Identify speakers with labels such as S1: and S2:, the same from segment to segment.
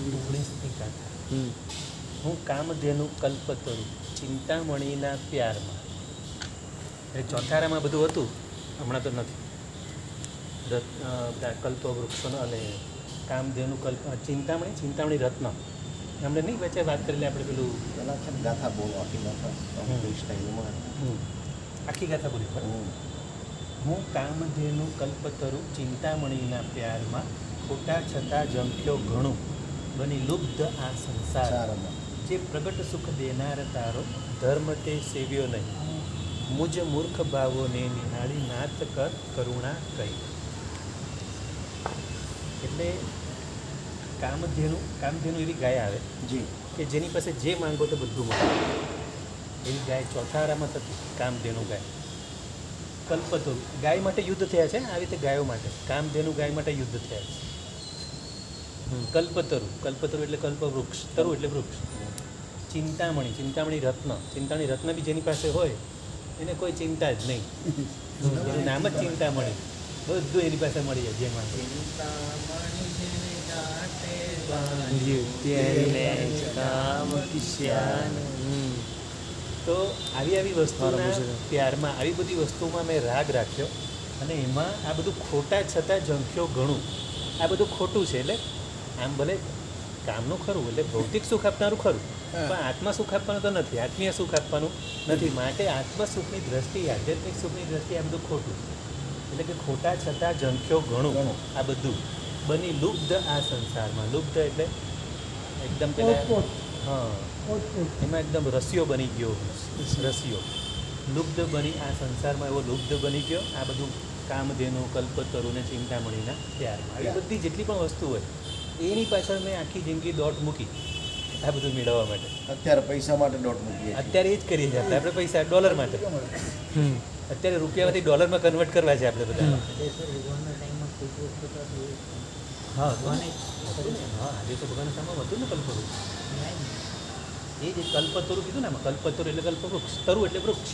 S1: 19મી ગાથા. હું કામધેનુ કલ્પતરુ ચિંતામણીના પ્યારમાં. એટલે ચોથારામાં બધું હતું, હમણાં તો નથી. કલ્પવૃક્ષનો અને કામધેનુ ચિંતામણી રત્ન એમણે નહીં વચ્ચે વાત કરેલી આપણે પેલું
S2: ગાથા બોલો આખી ગાથા
S1: આખી ગાથા બોલી હું કામધેનુ કલ્પતરુ ચિંતામણીના પ્યારમાં ખોટા છતાં ઝંખ્યો ઘણું બની લુબ્ધ આ સંસારમાં જે પ્રગટ સુખ દેનાર તારો ધર્મ તે સેવ્યો નહીં મુજ મૂર્ખ ભાવોને નિહાળી નાથ કર કરુણા કહી. એટલે કામધેનુ એવી ગાય આવે કે જેની પાસે જે માંગો તો બધું મળે. એવી ગાય ચોથારામાં થતી કામધેનુ ગાય. કલ્પતરુ ગાય માટે યુદ્ધ થયા છે, આવી રીતે ગાયો માટે. કામધેનુ ગાય માટે યુદ્ધ થયા છે. કલ્પતરુ એટલે કલ્પવૃક્ષ, તરુ એટલે વૃક્ષ. ચિંતામણી રત્ન બી જેની પાસે હોય એને કોઈ ચિંતા જ નહીં. એનું નામ જ ચિંતામણી. બધું એની પાસે મળી જાય જેમાં. તો આવી વસ્તુના પ્યારમાં આવી બધી વસ્તુમાં મેં રાગ રાખ્યો અને એમાં આ બધું ખોટા છતાં ઝંખ્યો ઘણું. આ બધું ખોટું છે. એટલે આમ ભલે કામનું ખરું, એટલે ભૌતિક સુખ આપનારું ખરું, પણ આત્મા સુખ આપવાનું તો નથી, આત્મીય સુખ આપવાનું નથી. માટે આત્મ સુખની દ્રષ્ટિએ, આધ્યાત્મિક સુખની દ્રષ્ટિએ આ બધું ખોટું. એટલે કે ખોટા છતાં ઝંખ્યો ઘણું આ બધું બની લુબ્ધ આ સંસારમાં. લુબ્ધ એટલે એકદમ એમાં એકદમ રસિયો બની ગયો. રસિયો લુબ્ધ બની આ સંસારમાં એવો લુબ્ધ બની ગયો. આ બધું કામધેનુ કલ્પતરુ ને ચિંતામણીના પ્યારમાં આવી બધી જેટલી પણ વસ્તુ હોય એની પાછળ મેં આખી જિંદગી દોટ મૂકી આ બધું મેળવવા માટે.
S2: અત્યારે પૈસા માટે દોટ મૂકીએ,
S1: અત્યારે એ જ કરીએ છીએ આપણે પૈસા ડોલર માટે. અત્યારે રૂપિયામાંથી ડોલરમાં કન્વર્ટ કરવા છે આપણે બધા. હા આજે તો ભગવાન સામે હતું ને કલ્પતરુ. એ જે કલ્પતરુ કીધું ને આમાં કલ્પતરુ એટલે કલ્પવૃક્ષ, તરુ એટલે વૃક્ષ.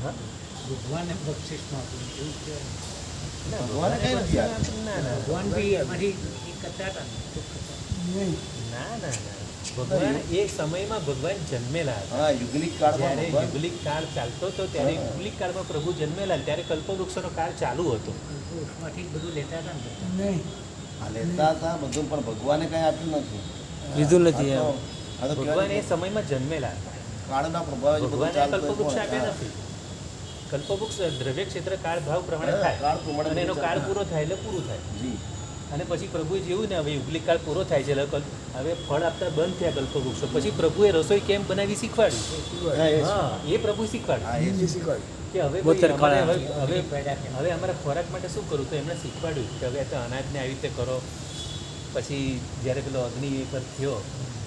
S1: હા
S3: ભગવાનને બક્ષિસમાં
S1: ના ભગવાન એ સમયમાં ભગવાન જન્મેલા હતા. જ્યારે યુગલિક કાળ ચાલતો હતો ત્યારે યુગલિક કાળમાં પ્રભુ જન્મેલા ત્યારે કલ્પવૃક્ષનો કાળ ચાલુ હતો.
S3: બધું લેતા હતા
S2: લેતા હતા બધું, પણ ભગવાને કઈ આપ્યું નથી,
S4: લીધું નથી.
S1: ભગવાન એ સમયમાં જન્મેલા હતા.
S2: કાળના પ્રભાવે
S1: ભગવાને કલ્પવૃક્ષ આપ્યા નથી. કલ્પવૃક્ષ દ્રવ્ય ક્ષેત્ર કાળ ભાવ પ્રમાણે થાય અને એનો કાળ પૂરો થાય એટલે પૂરું થાય. અને પછી પ્રભુએ જેવું ને હવે યુગલિક કાળ પૂરો થાય છે એટલે હવે ફળ આપતા બંધ થયા કલ્પવૃક્ષો. પછી પ્રભુએ રસોઈ કેમ બનાવી શીખવાડ્યું. હા એ પ્રભુ શીખવાડ્યું કે હવે અમારા ખોરાક માટે શું કરવું, તો એમણે શીખવાડ્યું કે હવે તો અનાજને આવી રીતે કરો. પછી જ્યારે પેલો અગ્નિ પર થયો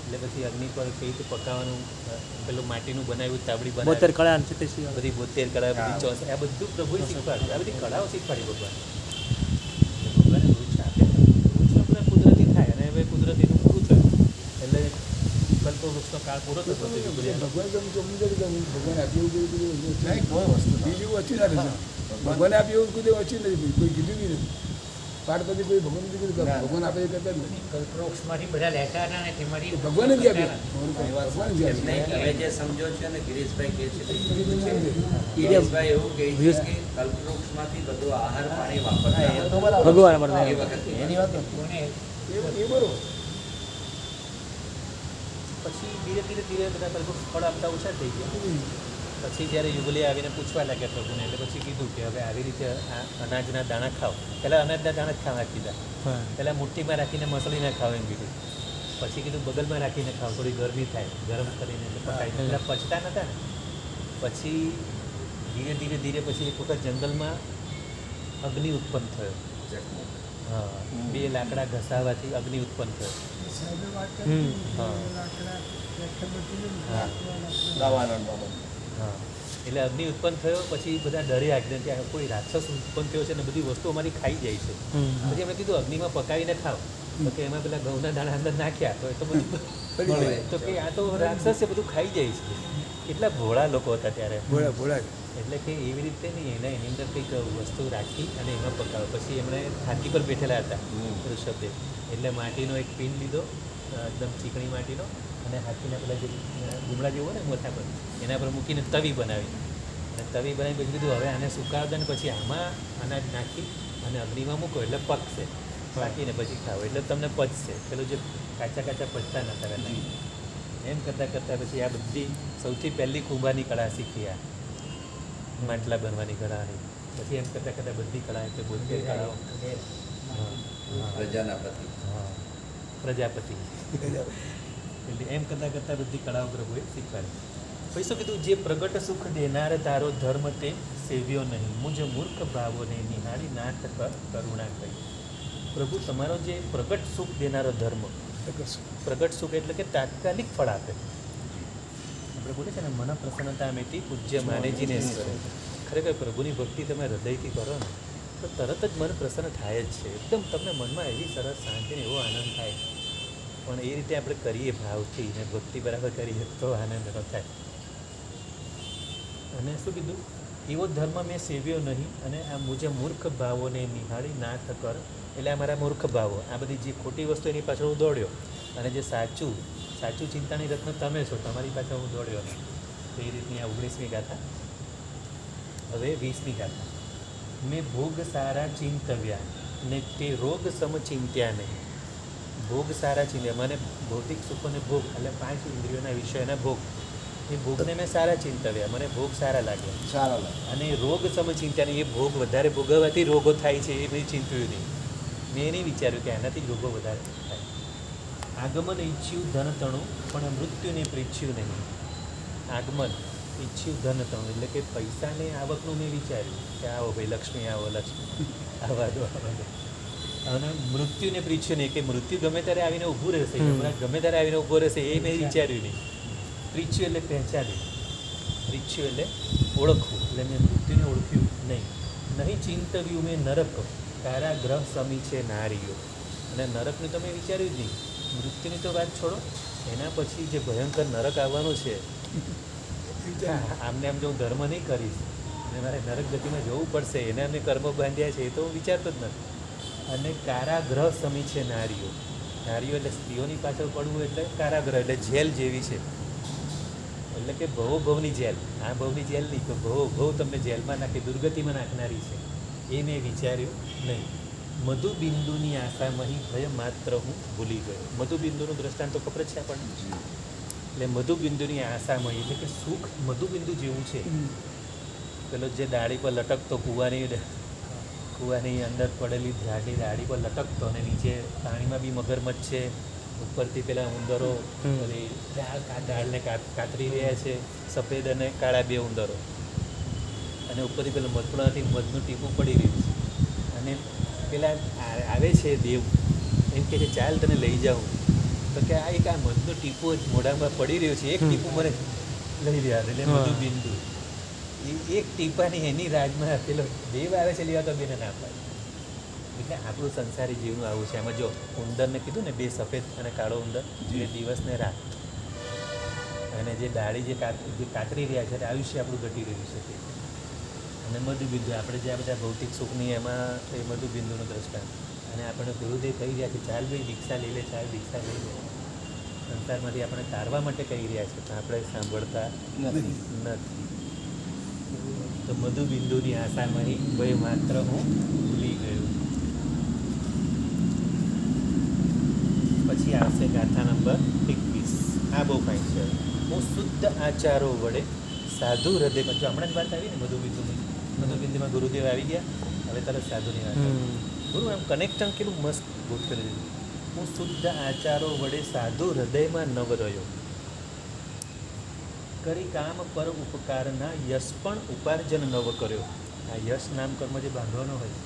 S1: એટલે પછી અગ્નિ પર કઈ રીતે પકાવવાનું, પેલું માટીનું બનાવ્યું તાબડી બનાવી, 72 કળા બધી 72 કળા બધી ચોસ આ બધું પ્રભુએ શીખવાડ્યું. આ બધી કળાઓ શીખવાડી ભગવાન. ભગવાને વૃક્ષ આપે, વૃક્ષનો બધા કુદરતી થાય અને હવે કુદરતીનું પૂરું થયું એટલે કલ્પવૃક્ષનો કાળ પૂરો થતો.
S5: ભગવાન આપ્યું બીજું ઓછી ના રહેશે. ભગવાને આપ્યું એવું કોઈ ઓછી નથી, કોઈ કીધું બી નથી. પાર્વતી કોઈ ભગવાન કીધું ભગવાન આપે કરતા જ નથી.
S3: કલ્પવૃક્ષમાંથી બધા લેતા હતા ને તેમાંથી
S5: ભગવાન જ આપ્યું. ભગવાન જ આપ્યું.
S6: હવે જે સમજો છો ને ગિરીશભાઈ કહે છે, ગિરીશભાઈ એવું કહે છે કે કલ્પવૃક્ષમાંથી બધું આહાર પાણી વાપરતા
S4: ભગવાન
S6: એ વખતે
S2: એની વાત
S5: એ બરોબર.
S1: પછી ધીરે ધીરે બધા કલ્પવૃક્ષ ફળ આપતા ઓછા થઈ ગયા. પછી જ્યારે યુગલે આવીને પૂછવા લાગ્યા પ્રભુને એટલે પછી કીધું કે હવે આવી રીતે આ અનાજના દાણા ખાઓ. પહેલાં અનાજના દાણા જ ખાવા કીધા. પહેલાં મુઠ્ઠીમાં રાખીને મસળીને ખાવ એમ કીધું. પછી કીધું બગલમાં રાખીને ખાવ, થોડી ગરમી થાય, ગરમ કરીને પકાવીને. પહેલાં પચતા નહોતા ને. પછી ધીરે પછી એક વખત જંગલમાં અગ્નિ ઉત્પન્ન થયો. હા 2 લાકડા ઘસાવાથી અગ્નિ ઉત્પન્ન થયો. હા એટલે અગ્નિ ઉત્પન્ન થયો. પછી બધા ડર્યા કે ત્યાં કોઈ રાક્ષસ ઉત્પન્ન થયો છે અને બધી વસ્તુ અમારી ખાઈ જાય છે. પછી એમણે કીધું અગ્નિમાં પકાવીને ખાવ. તો કે એમાં પેલા ઘઉંના દાણા અંદર નાખ્યા તો એ તો બધું તો કે આ તો રાક્ષસ છે, બધું ખાઈ જાય છે. કેટલા ભોળા લોકો હતા ત્યારે.
S5: ભોળા
S1: એટલે કે એવી રીતે નહીં, એની અંદર કંઈક વસ્તુ રાખી અને એમાં પકાવે. પછી એમણે હાથી પર બેઠેલા હતા ઋષભદેવ, એટલે માટીનો એક પિન લીધો, એકદમ ચીકણી માટીનો, અને હાથીના પેલા જે ગુમડા જેવું હોય ને મોથા પર એના પર મૂકીને તવી બનાવી, અને તવી બનાવી પછી કીધું હવે આને સુકાવતા ને પછી આમાં અનાજ નાખી અને અગ્નિમાં મૂકો એટલે પકશે, પાકીને પછી ખાઓ એટલે તમને પચશે. પેલું જે કાચા કાચા પચતા નતા પહેલાં. એમ કરતાં કરતાં પછી આ બધી સૌથી પહેલી કુંભારની કળા શીખી, આ માટલા બનવાની કળાની. પછી એમ કરતાં કરતાં બધી કળા એટલે 72 કળાઓ.
S6: પ્રજાના પ્રતિ.
S1: હા, પ્રજાપતિ. એટલે એમ કરતાં કરતાં બધી કળાઓ પ્રભુએ શીખવાડી. પછી શું કીધું? જે પ્રગટ સુખ દેનાર તારો ધર્મ તે સેવ્યો નહીં, મુજ મૂર્ખ ભાવોને નિહાળી નાથ કર કરુણા કરી. પ્રભુ તમારો જે પ્રગટ સુખ દેનારો ધર્મ, પ્રગટ સુખ એટલે કે તાત્કાલિક ફળ આપે. આપણે બોલે છે ને, મન પ્રસન્નતા મેથી પૂજ્ય માનેજીને સ્વરે. ખરેખર પ્રભુની ભક્તિ તમે હૃદયથી કરો ને તો તરત જ મન પ્રસન્ન થાય જ છે. એકદમ તમને મનમાં એવી સરસ શાંતિને એવો આનંદ થાય. પણ એ રીતે આપણે કરીએ ભાવથી ને ભક્તિ બરાબર કરીએ તો આનંદ ન થાય. અને શું કીધું? એવો ધર્મ મેં સેવ્યો નહીં, અને આ મુજબ મૂર્ખ ભાવોને નિહાળી નાથ કર. એટલે આ મારા મૂર્ખ ભાવો, આ બધી જે ખોટી વસ્તુ એની પાછળ હું દોડ્યો, અને જે સાચું ચિંતાની રત્ન તમે છો, તમારી પાછળ હું દોડ્યો નહીં. તો એ રીતની આ 19મી ગાથા. હવે 20મી ગાથા. મેં ભોગ સારા ચિંતવ્યા ને તે રોગ સમચિંત્યા નહીં. ભોગ સારા ચિંત્યા, મને ભૌતિક સુખોને ભોગ એટલે 5 ઇન્દ્રિયોના વિષયના ભોગ, એ ભોગને મેં સારા ચિંતવ્યા, મને ભોગ સારા લાગ્યા.
S2: સારા લાગે.
S1: અને રોગ સમચિંત્યા નહીં, એ ભોગ વધારે ભોગવવાથી રોગો થાય છે એ બધી ચિંત્યું નહીં. મેં એ નહીં વિચાર્યું કે આનાથી રોગો વધારે થાય. આગમન ઈચ્છ્યું ધન તણું પણ મૃત્યુને પ્રીચ્છ્યું નહીં. આગમન ઈચ્છ્યું ધન તણું એટલે કે પૈસાને આવકનું મેં વિચાર્યું કે આવો ભાઈ લક્ષ્મી, આવો લક્ષ્મી, આવા દો. અને મૃત્યુને પ્રીચ્છ્યું નહીં, કે મૃત્યુ ગમે ત્યારે આવીને ઊભું રહેશે, ગમે ત્યારે આવીને ઊભો રહેશે, એ મેં વિચાર્યું નહીં. પ્રીચ્છ્યું એટલે પહેચાન્યું, પ્રીચ્છ્યું એટલે ઓળખવું, એટલે મેં મૃત્યુને ઓળખ્યું નહીં. નહીં ચિંતવ્યું મેં નરક કારાગ્રહ સમી છે નારીઓ. અને નરકનું તો મેં વિચાર્યું જ નહીં. મૃત્યુની તો વાત છોડો, એના પછી જે ભયંકર નરક આવવાનું છે, આમને આમ જો હું ધર્મ નહીં કરીશ અને મારે નરક ગતિમાં જવું પડશે, એને અમે કર્મ બાંધ્યા છે, એ તો હું વિચારતો જ નથી. અને કારાગ્રહ સમી છે નારીઓ. નારીઓ એટલે સ્ત્રીઓની પાછળ પડવું એટલે કારાગ્રહ એટલે જેલ જેવી છે. એટલે કે ભવની જેલ, આ ભવની જેલ નહીં, તો ભવ તમને જેલમાં નાખી દુર્ગતિમાં નાખનારી છે, એ મેં વિચાર્યું નહીં. મધુબિંદુની આશામહી ભય માત્ર હું ભૂલી ગયો. મધુબિંદુનું દ્રષ્ટાંત તો ખબર જ છે આપણને. એટલે મધુબિંદુની આશામહી એટલે કે સુખ મધુબિંદુ જેવું છે. પેલો જે દાઢી પર લટકતો, કૂવાની અંદર પડેલી જાડી દાઢી પર લટકતો, અને નીચે પાણીમાં બી મગરમચ્છ છે, ઉપરથી પેલા ઉંદરો દાળને કાતરી રહ્યા છે, સફેદ અને કાળા 2 ઉંદરો, અને ઉપરથી પેલા મધપણાથી મધનું ટીપું પડી રહ્યું છે. અને પેલા આવે છે દેવ, એમ કહે છે ચાલ તને લઈ જાઉં. તો કે આ મધનું ટીપું મોઢામાં પડી રહ્યું છે, એક ટીપું મને લઈ રહ્યા. એટલે મધુબિંદુ એ એક ટીપાની એની રાજમાં પેલો દેવ આવે છે લેવા, તો બેને ના પાડે. એટલે આપણું સંસારી જીવનું આવું છે. એમાં જો ઉંદરને કીધું ને 2 સફેદ અને કાળો ઉંદર, એ દિવસ ને રાત, અને જે દાઢી જે કાતરી રહ્યા છે, આયુષ્ય આપણું ઘટી રહ્યું છે તે. અને મધુબિંદુ આપણે જે આ બધા ભૌતિક સુખની એમાં એ મધુબિંદુનું દ્રષ્ટાંત. અને આપણે ગુરુદેવ કહી રહ્યા છે ચાલ ભાઈ દીક્ષા લઈ લે, ચાલ દીક્ષા લઈ લે. સંસારમાંથી આપણે તારવા માટે કહી રહ્યા છે, પણ આપણે સાંભળતા નથી. તો મધુબિંદુની આશામાં ભય માત્ર હું ભૂલી ગયો. પછી આવશે ગાથા નંબર 21. આ બહુ ફાઇન છે. હું શુદ્ધ આચારો વડે સાધુ હૃદયમાં, જો હમણાં જ વાત આવી ને મધુબિંદુમાં ગુરુદેવ આવી ગયા, હવે તરત સાધુની વાત ગુરુ એમ કનેક્શન કેટલું મસ્ત ગોઠવેલું છે. હું શુદ્ધ આચારો વડે સાધુ હૃદયમાં નવ રહ્યો, કરી કામ પર ઉપકારના યશ પણ ઉપાર્જન નવ કર્યો. આ યશ નામ કર્મ જે બાંધવાનો હોય,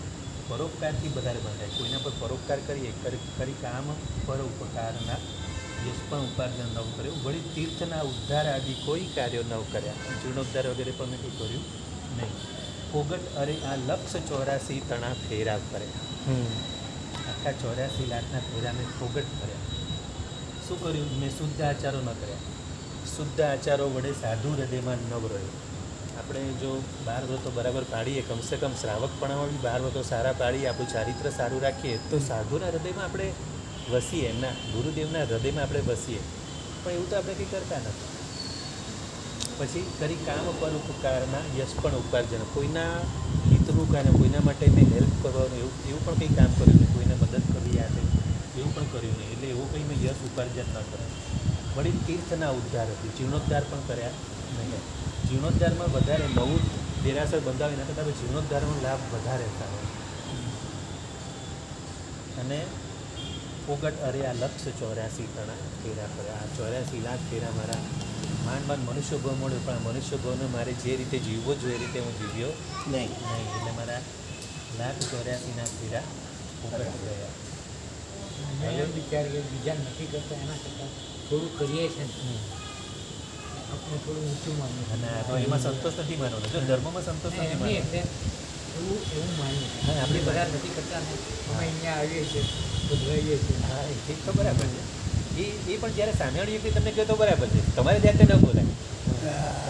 S1: પરોપકારથી વધારે બાંધાય. કોઈના પર પરોપકાર કરીએ, કરી કામ પર ઉપકારના યશ પણ ઉપાર્જન નવ કર્યો. વળી તીર્થના ઉદ્ધાર આદિ કોઈ કાર્યો નવ કર્યા, જીર્ણોદ્ધાર વગેરે પણ મેં કંઈ કર્યું નહીં. ફોગટ અરે આ લક્ષ 84 તણા ફેરા કર્યા. આખા 84 લાખના ફેરા મેં ફોગટ કર્યા. શું કર્યું? મેં શુદ્ધ આચારો ન કર્યા. શુદ્ધ આચારો વડે સાધુ હૃદયમાં નવ રહ્યો. આપણે જો 12 વ્રતો બરાબર પાડીએ, કમસે કમ શ્રાવકપણામાં બી 12 વ્રતો સારા પાડીએ, આપણું ચારિત્ર સારું રાખીએ, તો સાધુના હૃદયમાં આપણે વસીએ, એમના ગુરુદેવના હૃદયમાં આપણે વસીએ, પણ એવું તો આપણે કંઈ કરતા નથી. પછી કરી કામ પર ઉપકારના યશ પણ ઉપાર્જન, કોઈના હિતનું કામ, કોઈના માટે મેં હેલ્પ કરવાનું એવું પણ કંઈ કામ કર્યું નહીં, કોઈને મદદ કરવી આપે એવું પણ કર્યું નહીં, એટલે એવું કંઈ મેં યશ ઉપાર્જન ન કર્યું. વળી તીર્થના ઉદ્ધાર હતી, જીર્ણોદ્ધાર પણ કર્યા નહીં. જીર્ણોદ્ધારમાં વધારે નવું દેરાસર બંધાવી એના કરતાં જીર્ણોદ્ધારનો લાભ વધારે થાય. અને પોગટ અરે આ લક્ષ 84 તણા ફેરા કર્યા, આ 84 લાખ ફેરા મારા માંડ મનુષ્ય ભાવ મળ્યો, પણ આ મનુષ્ય ભાવને મારે જે રીતે જીવવો જોઈએ એ રીતે હું જીવ્યો
S2: નહીં.
S1: એટલે મારા લાખ 84 ના ફેરા પોગટ ગયા.
S3: અમે એમ વિચારીએ બીજા નથી કરતા એના કરતાં થોડું કરીએ છે ને આપણે થોડું ઊંચું માનીએ.
S1: અને તો એમાં સંતોષ નથી માનવાનો, જો ધર્મમાં સંતોષ નથી
S3: એમની
S1: માનવાનો.
S3: એટલે એવું માનીએ.
S1: હા,
S3: આપણે બધા નથી કરતા ને અમે અહીંયા આવીએ છીએ બધવાઈએ છીએ.
S1: હા, એ તો બરાબર છે. એ પણ જ્યારે સામેવાળી વ્યક્તિ તમને કહે તો બરાબર છે, તમારે જાતે ન બોલાય.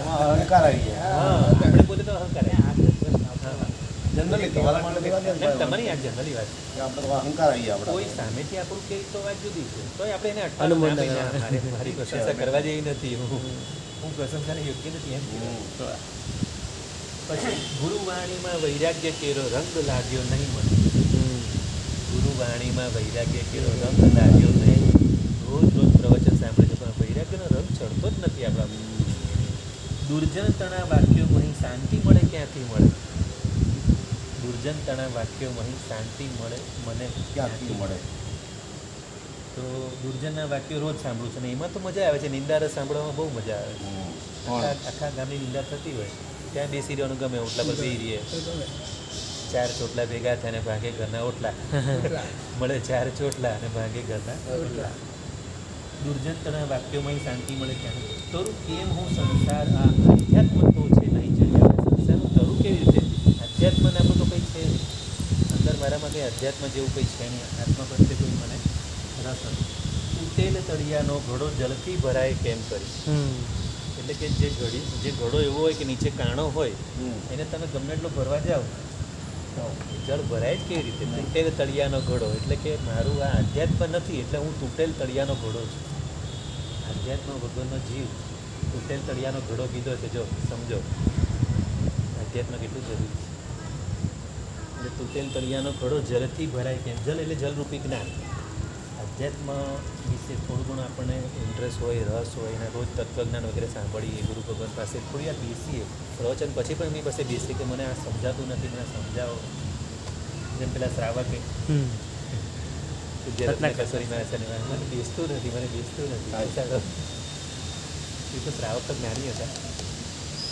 S2: એમાં અહંકાર આવી જાય.
S1: હા, આપણે બોલે તો અહંકાર આવે.
S3: આ પ્રશ્ન આવતા
S1: હા.
S2: જનરલી તમારા માટે તો વાત જ
S1: એમ
S2: ભાઈ.
S1: તમારી આ જનરલી વાત છે.
S2: કે આપણે તો અહંકાર આવી જાય
S1: કોઈ
S2: આપણા.
S1: સામેથી આપણું કે તો વાત જુદી છે, તોય આપણે એને અટકાવવું ના ભાઈ, ના, મારી પ્રશંસા કરવા જેવી નથી, હું પ્રશંસાને યોગ્ય નથી એમ કહેવાય. પછી ગુરુવાણીમાં વૈરાગ્ય કેરો રંગ લાગ્યો નહીં મને. ગુરુવાણીમાં વૈરાગ્ય કેરો રંગ લાગ્યો નહીં. રોજ પ્રવચન સાંભળે છે પણ વૈરાગ્યનો રંગ ચડતો જ નથી આપણા. દુર્જન તણા વાક્યો અહીં શાંતિ મળે ક્યાંથી મળે? દુર્જન તણા વાક્યો અહીં શાંતિ મળે મને
S2: ક્યાંથી મળે?
S1: તો દુર્જનના વાક્યો રોજ સાંભળું છું ને એમાં તો મજા આવે છે. નિંદા રસ સાંભળવામાં બહુ મજા આવે છે. આખા ગામની નિંદા થતી હોય ત્યાં બેસી રહેવાનું ગમે, ઓટલા પર બેસી રહીએ, 4 ચોટલા ભેગા થાય ને ભાગે ઘરના ઓટલા મળે, 4 ચોટલા અને ભાગે ઘરના ઓટલા. દુર્જન તણા વાક્યોમાં શાંતિ મળે ક્યાં? તરું કેમ હું સંસાર આ અધ્યાત્મ તો છે નહીં ચડ્યા. સંસારનું તરું કેવી રીતે? અધ્યાત્મ નામનું તો કંઈ છે નહીં અંદર, મારામાં કંઈ અધ્યાત્મ જેવું કંઈ છે નહીં. આત્મા પ્રત્યે કોઈ મને રસ નથી. તૂટેલ તળિયાનો ઘડો જલથી ભરાય કેમ કરી? એટલે કે જે ઘડો એવો હોય કે નીચે કાણો હોય એને તમે ગમે એટલો ભરવા જાઓ જળ ભરાય જ કેવી રીતે? તૂટેલ તળિયાનો ઘડો એટલે કે મારું આ અધ્યાત્મ નથી, એટલે હું તૂટેલ તળિયાનો ઘડો છું. અધ્યાત્મ વગરનો જીવ તૂટેલ તળિયાનો ઘડો કીધો છે, જો સમજો અધ્યાત્મ કેટલું જરૂરી છે. એટલે તૂટેલ તળિયાનો ઘડો જલથી ભરાય કેમ? જલ એટલે જલરૂપી જ્ઞાન. અધ્યાત્મ વિશે થોડું ઘણું આપણને ઇન્ટરેસ્ટ હોય, રસ હોય, અને રોજ તત્વજ્ઞાન વગેરે સાંભળીએ, ગુરુ ભગવાન પાસે થોડી વાર બેસીએ, પ્રવચન પછી પણ એમની પાસે બેસીએ કે મને આ સમજાતું નથી, મને સમજાવો. જેમ પેલા શ્રાવકે કસોરી માં છે ને મને બેસતું નથી, મને બેસતું નથી. એ તો શ્રાવક તો જ્ઞાની હતા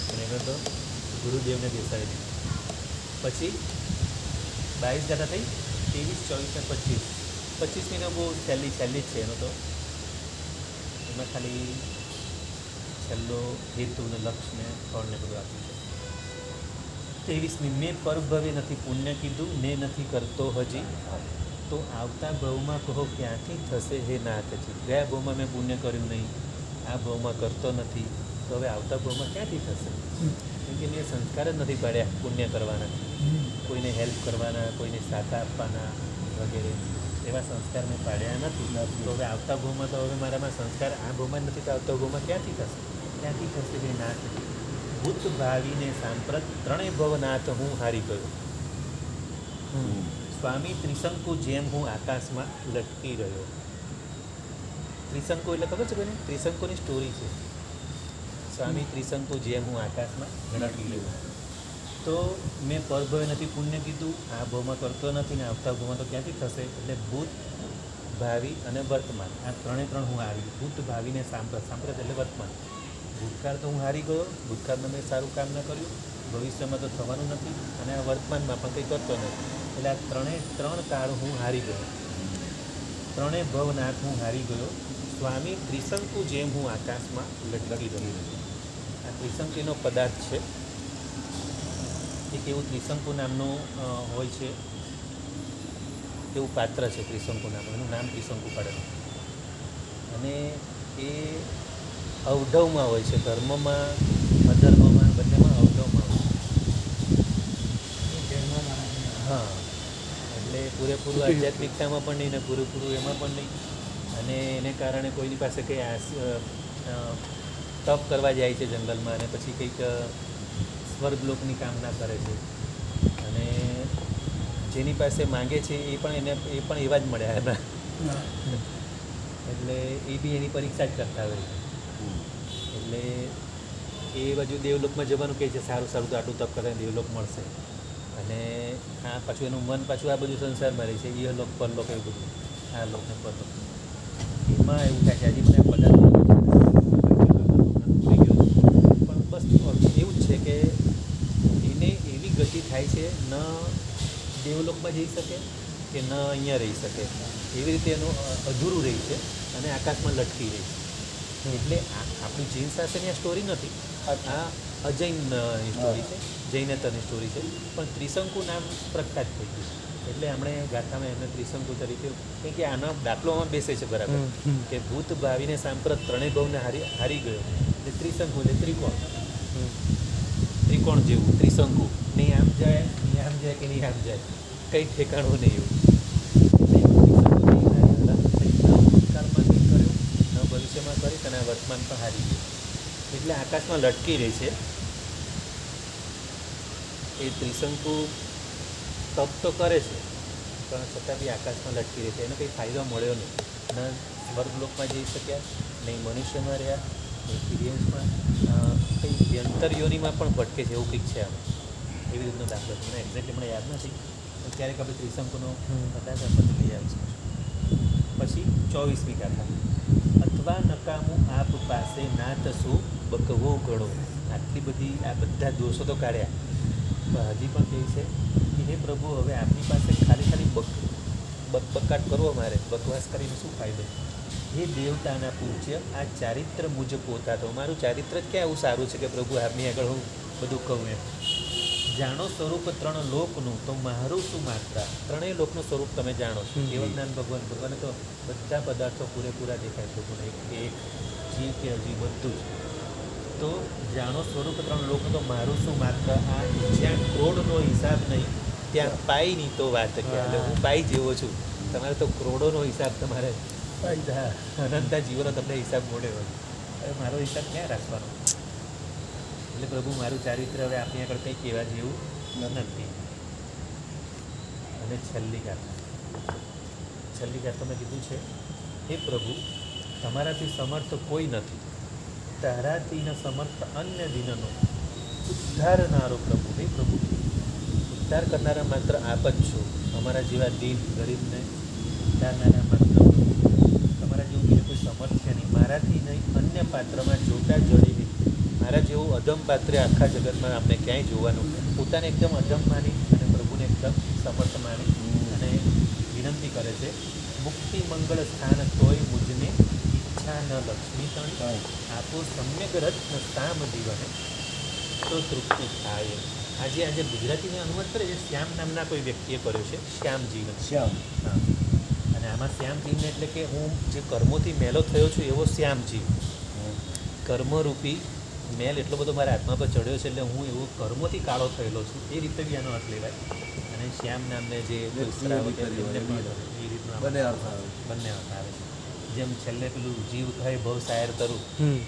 S1: પણ એનો તો ગુરુદેવને બેસાડી દીધું. પછી 22 દાડા થઈ, 23, 24 ને 25 મહિના બહુ છેલ્લી જ છે એનો તો. એમાં ખાલી છેલ્લો હેતુ ને લક્ષ્ય ને ફળ ને બધું આપ્યું છે. 23મી મેં પરભવે નથી પુણ્ય કીધું ને નથી કરતો હજી, તો આવતા ભાવમાં કહો ક્યાંથી થશે હે નાથજી. ગયા ભાવમાં મેં પુણ્ય કર્યું નહીં, આ ભાવમાં કરતો નથી, તો હવે આવતા ભાવમાં ક્યાંથી થશે? કેમ કે મેં સંસ્કાર જ નથી પાડ્યા પુણ્ય કરવાના, કોઈને હેલ્પ કરવાના, કોઈને સાથ આપવાના વગેરે એવા સંસ્કાર મેં પાડ્યા નથી. તો હવે આવતા ભાવમાં તો હવે મારામાં સંસ્કાર આ ભાવમાં જ નથી, તો આવતા ભાવમાં ક્યાંથી થશે? ક્યાંથી થશે કે નાથજી? ભૂત ભાવીને સાંપ્રત ત્રણેય ભવનાથ હું હારી ગયો. સ્વામી ત્રિશંકુ જેમ હું આકાશમાં લટકી રહ્યો. ત્રિશંકુ એટલે ખબર છે કોઈને? ત્રિશંકુની સ્ટોરી છે. સ્વામી ત્રિશંકુ જેમ હું આકાશમાં લટકી રહ્યો. તો મેં પરભવે નથી પુણ્ય કીધું, આ ભાવમાં કરતો નથી ને આવતા ભાવમાં તો ક્યાંથી થશે? એટલે ભૂત, ભાવિ અને વર્તમાન, આ ત્રણે હું હારી. ભૂત, ભાવિને સાંપ્રત. સાંપ્રત એટલે વર્તમાન. ભૂતકાળ તો હું હારી ગયો, ભૂતકાળમાં મેં સારું કામ ન કર્યું, ભવિષ્યમાં તો થવાનું નથી, અને આ વર્તમાનમાં પણ કંઈ કરતો નથી. એટલે આ ત્રણ કાળ હું હારી ગયો. ત્રણેય ભવનાથ હું હારી ગયો. સ્વામી ત્રિશંકુ જેમ હું આકાશમાં લટકી રહ્યો. આ ત્રિશંકીનો પદાર્થ છે. એક એવું ત્રિશંકુ નામનું હોય છે, એવું પાત્ર છે ત્રિશંકુ નામનું, એનું નામ ત્રિશંકુ પડેલું. અને એ અવઢવમાં હોય છે, ધર્મમાં અધર્મમાં બંનેમાં અવઢવમાં હોય છે. હા, એટલે પૂરેપૂરું આધ્યાત્મિકતામાં પણ નહીં ને પૂરેપૂરું એમાં પણ નહીં, અને એને કારણે કોઈની પાસે કંઈ તપ કરવા જાય છે જંગલમાં અને પછી કંઈક સ્વર્ગલોકની કામના કરે છે, અને જેની પાસે માંગે છે એ પણ એવા જ મળ્યા એના, એટલે એ બી એની પરીક્ષા જ કરતા હોય છે. એટલે એ બાજુ દેવલોકમાં જવાનું કહે છે, સારું સારું તો આટલું તપ કરે દેવલોક મળશે, અને આ પાછું એનું મન પાછું આ બધું સંસારમાં રહે છે, એ લોક પરલોક એવું બધું, આ લોક ને પરલોક, એમાં એવું થાય છે. હજી મને પદાર્થ થઈ ગયો પણ બસ એવું જ છે કે એને એવી ગતિ થાય છે, ન દેવલોકમાં જઈ શકે કે ન અહીંયા રહી શકે, એવી રીતે એનું અધૂરું રહી છે અને આકાશમાં લટકી રહી છે. એટલે આપણી જૈન શાસ્ત્રની આ સ્ટોરી નથી, આ અજૈનની સ્ટોરી છે, જૈનેતરની સ્ટોરી છે, પણ ત્રિશંકુ નામ પ્રખ્યાત થઈ ગયું. એટલે આપણે ગાથામાં એમને ત્રિશંકુ તરીકે, કેમ કે આનો દાખલોમાં બેસે છે બરાબર, કે ભૂત ભાવીને સાંપ્રત ત્રણેય ભાવને હારી ગયો, એટલે ત્રિશંકુ એટલે ત્રિકોણ જેવું ત્રિશંકુ, નહીં આમ જાય નહીં આમ જાય કે નહીં આમ જાય, કંઈ ઠેકાણું નહીં એવું. ભૂતકાળમાં કંઈ કર્યું ન ભવિષ્યમાં કરીશ અને વર્તમાન પણ હારી ગયું, એટલે આકાશમાં લટકી રહી છે. એ ત્રિશંકુ તપ તો કરે છે પણ છતાં બી આકાશમાં લટકી રહી છે, એનો કંઈ ફાયદો મળ્યો નહીં, ન સ્વર્ગલોકમાં જઈ શક્યા, નહીં મનુષ્યમાં રહ્યા, નહીં પિરિયન્સમાં, કંઈ વ્યંતરયોનીમાં પણ ભટકે છે, એવું કંઈક છે આમાં. એવી રીતનો દાખલો છે, મને એક્ઝેક્ટલી મને યાદ નથી, પણ ક્યારેક આપણે ત્રિશંકુનો કદાચ આપણે લઈ આવીશું. પછી 24મી ગાથા, અથવા નકામું આપ પાસે ના તસું બકવો ગણો. આટલી બધી આ બધા દોષો તો કાઢ્યા, પણ હજી પણ કહે છે કે હે પ્રભુ, હવે આપની પાસે ખાલી બકબકાટ કરવો, મારે બકવાસ કરીને શું ફાયદો? હે દેવતાના પૂજ્ય, આ ચારિત્ર મુજ પોતા તો, મારું ચારિત્ર જ ક્યાં એવું સારું છે કે પ્રભુ આપની આગળ હું બધું કહું એમ. જાણો સ્વરૂપ ત્રણ લોકનું તો મારું શું માત્રા, ત્રણેય લોકનું સ્વરૂપ તમે જાણો છો. કેવળ જ્ઞાન ભગવાને તો બધા પદાર્થો પૂરેપૂરા દેખાય પ્રભુને, એક જીવ કે અજીવ બધું જ. તો જાણો સ્વરૂપ ત્રણ લોકનું તો મારું શું માત્ર, આ જ્યાં ક્રોડનો હિસાબ નહીં ત્યાં પાઈની તો વાત કે, એટલે હું પાઈ જેવો છું, તમારે તો કરોડોનો હિસાબ, તમારે અનંતા જીવનો તમને હિસાબ મોડે હોય, હવે મારો હિસાબ ક્યાં રાખવાનો? એટલે પ્રભુ મારું ચારિત્ર હવે આપણી આગળ કંઈ કહેવા જેવું નથી. અને છેલ્લી ગાથા મેં કીધું છે, હે પ્રભુ, તમારાથી સમર્થ કોઈ નથી, તારાથી ન સમર્થ અન્ય દિનનો ઉદ્ધારનારો પ્રભુ. હે પ્રભુ, ઉદ્ધાર કરનારા માત્ર આપ જ છો, અમારા જેવા દીન ગરીબને ઉદ્ધારનારા માત્ર તમારા જેવું બીજું કોઈ સમર્થ છે નહીં. મારાથી નહીં અન્ય પાત્રમાં જોતા જડી નહીં, મારા જેવું અધમ પાત્રે આખા જગતમાં આપણે ક્યાંય જોવાનું. પોતાને એકદમ અધમ માની અને પ્રભુને એકદમ સમર્થ માની અને વિનંતી કરે છે, મુક્તિ મંગળ સ્થાન તોય મુજને ઈચ્છા ન લક્ષ્મી તણી, આપો સમ્યક રત્ન સામ જીવને તો તૃપ્તિ થાય. આજે ગુજરાતીને અનુવાદ કરે છે, શ્યામ નામના કોઈ વ્યક્તિએ કર્યો છે, શ્યામજીવન.
S2: શ્યામ,
S1: હા. અને આમાં શ્યામજીવને એટલે કે હું જે કર્મોથી મેલો થયો છું એવો શ્યામજીવ, કર્મરૂપી મેલ એટલો બધો મારા આત્મા પર ચડ્યો છે, એટલે હું એવો કર્મોથી કાળો થયેલો છું, એ રીતે બી આનો અર્થ લેવાય. અને શ્યામ નામને જે એ રીતના બંને અર્થ આવે છે. જેમ છેલ્લે પેલું જીવ કહે ભવ સાયર કરું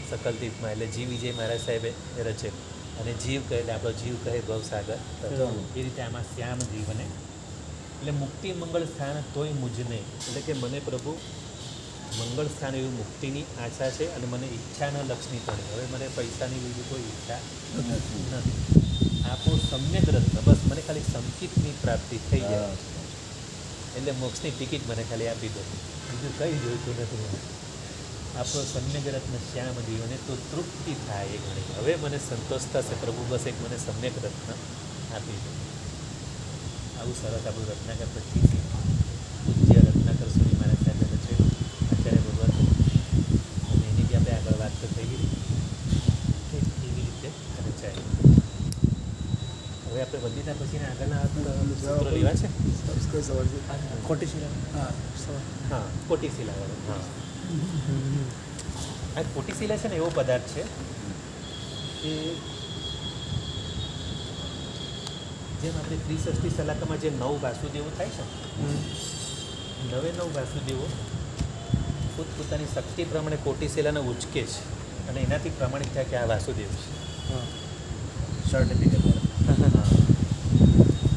S1: સકલ તીર્થમાં, એટલે જીવ વિજય મહારાજ સાહેબે રચે, અને જીવ કહે એટલે આપણો જીવ કહે ભવસાગર, એ રીતે આમાં શ્યામ જીવને એટલે મુક્તિ મંગળ સ્થાન તોય મુજને, એટલે કે મને પ્રભુ મંગળ સ્થાન એવી મુક્તિની આશા છે, અને મને ઈચ્છાના લક્ષ્મી પણ, હવે મને પૈસાની બીજી કોઈ ઈચ્છા નથી. આપો સમ્યક રત્ન, બસ મને ખાલી સંકિતની પ્રાપ્તિ થઈ જાય, એટલે મોક્ષની ટિકિટ મને ખાલી આપી દો, બીજું કંઈ જોઈતું નથી મને. આપણો સમ્યક રત્ન શ્યામ જીવને તો તૃપ્તિ થાય એ ઘણી, હવે મને સંતોષ થશે પ્રભુ, બસ એક મને સમ્યક રત્ન આપી દો. આવું સરસ આપણું રત્નાકર પછી પૂજ્ય રત્નાકર સુરી મહારાજ સાહેબે રચેલું આચાર્ય ભગવાન, અને એની બી આપણે આગળ વાત તો થઈ ગઈ, એવી રીતે રચાય. હવે આપણે વંદિતા પછીના આગળના સૂત્રો લેવા છે. ખોટી શિલા, હા ખોટી શિલા, હા આ ખોટી શિલા છે ને એવો પદાર્થ છે કે જેમ આપણે ત્રિષષ્ઠી સલાકામાં જે 9 વાસુદેવો થાય છે ને, 9 વાસુદેવો પોતપોતાની શક્તિ પ્રમાણે કોટિશિલાને ઉચકે છે અને એનાથી પ્રમાણિત થાય કે આ વાસુદેવ છે.
S2: સર્ટિફિકેટ